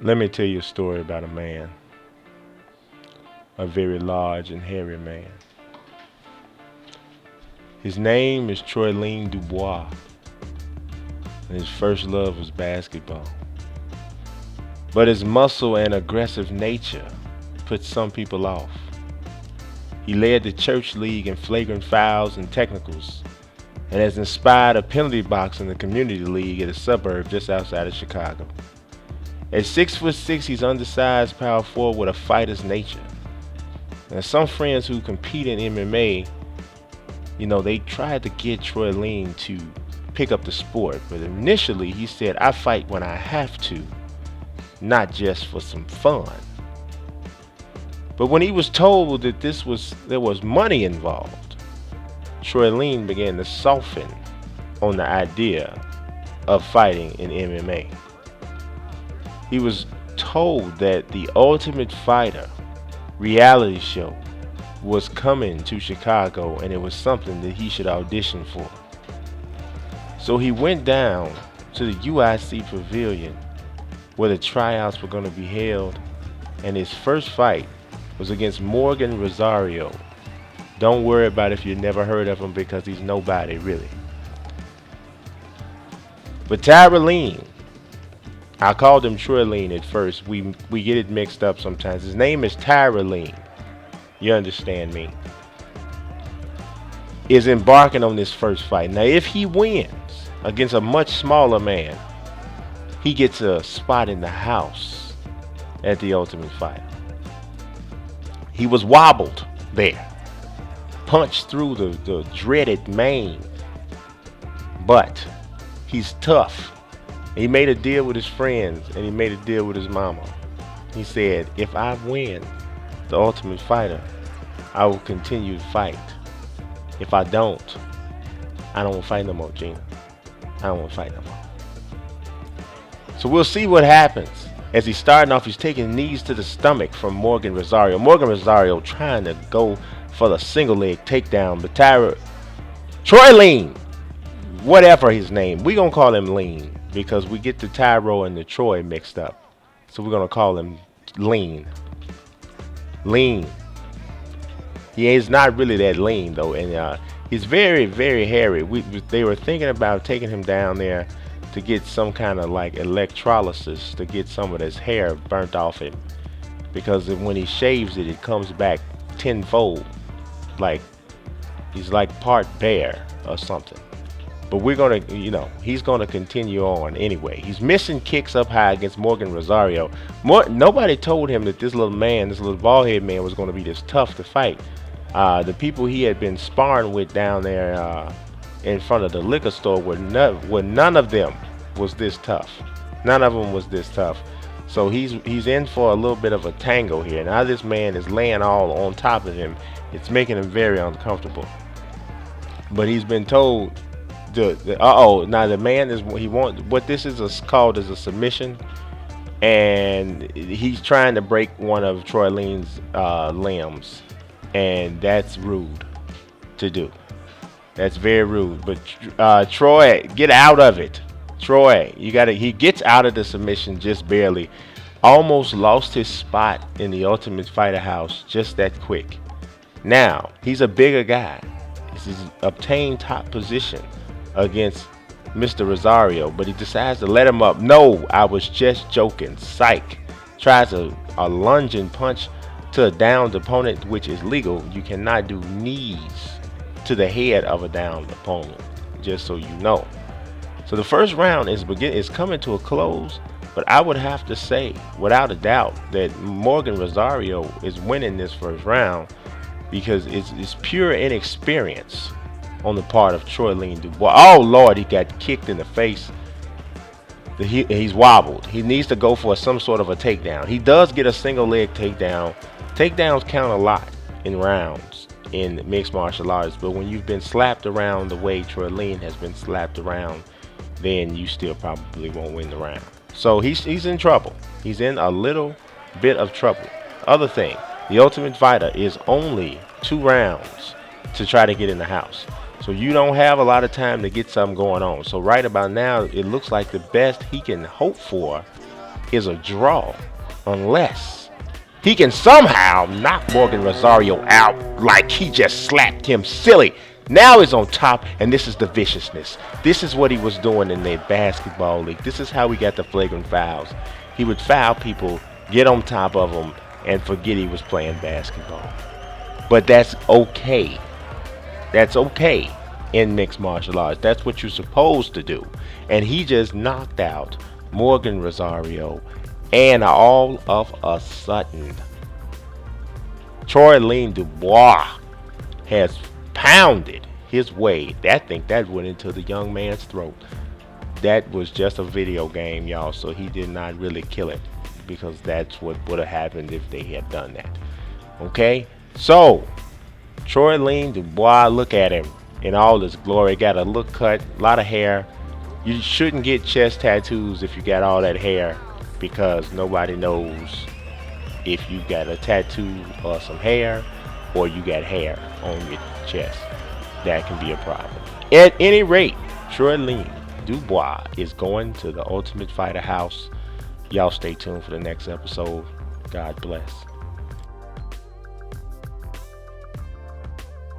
Let me tell you a story about a man, a very large and hairy man. His name is TroyLean DuBois, and his first love was basketball. But his muscle and aggressive nature put some people off. He led the church league in flagrant fouls and technicals, and has inspired a penalty box in the community league at a suburb just outside of Chicago. At 6'6", he's undersized power forward with a fighter's nature. And some friends who compete in MMA, they tried to get TroyLean to pick up the sport, but initially he said, "I fight when I have to, not just for some fun." But when he was told that there was money involved, TroyLean began to soften on the idea of fighting in MMA. He was told that the Ultimate Fighter reality show was coming to Chicago and it was something that he should audition for. So he went down to the UIC pavilion where the tryouts were going to be held, and his first fight was against Morgan Rosario. Don't worry about if you never heard of him, because he's nobody really. But TroyLean, I called him TroyLean at first. We get it mixed up sometimes. His name is TroyLean. You understand me? Is embarking on this first fight. Now, if he wins against a much smaller man, he gets a spot in the house at the Ultimate Fighter. He was wobbled there, punched through the dreaded mane, but he's tough. He made a deal with his friends, and he made a deal with his mama. He said, "If I win the Ultimate Fighter, I will continue to fight. If I don't, I don't want to fight no more, Gina. I don't want to fight no more." So we'll see what happens. As he's starting off, he's taking knees to the stomach from Morgan Rosario. Morgan Rosario trying to go for the single leg takedown, but TroyLean, whatever his name, we're going to call him Lean, because we get the Tyro and the Troy mixed up. So we're going to call him Lean. Lean. He is not really that lean, though, and he's very, very hairy. They were thinking about taking him down there to get some kind of like electrolysis to get some of his hair burnt off him, because when he shaves it, it comes back tenfold. Like he's like part bear or something. But we're gonna, he's gonna continue on anyway. He's missing kicks up high against Morgan Rosario. Nobody told him that this little bald-headed man, was gonna be this tough to fight. The people he had been sparring with down there in front of the liquor store none of them was this tough. None of them was this tough. So he's in for a little bit of a tango here. Now this man is laying all on top of him. It's making him very uncomfortable. But he's been told now the man what this is called is a submission, and he's trying to break one of TroyLean's limbs, and that's rude to do. That's very rude. But Troy, get out of it. Troy, he gets out of the submission just barely. Almost lost his spot in the Ultimate Fighter house just that quick. Now, he's a bigger guy. He's obtained top position against Mr. Rosario, but he decides to let him up. "No, I was just joking. Psych." Tries a lunging punch to a downed opponent, which is legal. You cannot do knees to the head of a downed opponent, just so you know. So the first round is coming to a close, but I would have to say, without a doubt, that Morgan Rosario is winning this first round, because it's pure inexperience on the part of TroyLean DuBois. Oh Lord, he got kicked in the face. He's wobbled. He needs to go for some sort of a takedown. He does get a single leg takedown. Takedowns count a lot in rounds in mixed martial arts, but when you've been slapped around the way TroyLean has been slapped around, then you still probably won't win the round. So he's in trouble. He's in a little bit of trouble. Other thing, the Ultimate Fighter is only 2 rounds to try to get in the house. So you don't have a lot of time to get something going on. So right about now, it looks like the best he can hope for is a draw unless he can somehow knock Morgan Rosario out like he just slapped him silly. Now he's on top, and this is the viciousness. This is what he was doing in the basketball league. This is how we got the flagrant fouls. He would foul people, get on top of them, and forget he was playing basketball. But that's okay. That's okay in mixed martial arts. That's what you're supposed to do. And he just knocked out Morgan Rosario, and all of a sudden, TroyLean DuBois has pounded his way. I think that went into the young man's throat. That was just a video game, y'all, so he did not really kill it, because that's what would have happened if they had done that. Okay, so TroyLean DuBois, look at him in all his glory. Got a look cut, a lot of hair. You shouldn't get chest tattoos if you got all that hair, because nobody knows if you got a tattoo or some hair, or you got hair on your chest. That can be a problem. At any rate, TroyLean DuBois is going to the Ultimate Fighter house. Y'all stay tuned for the next episode. God bless.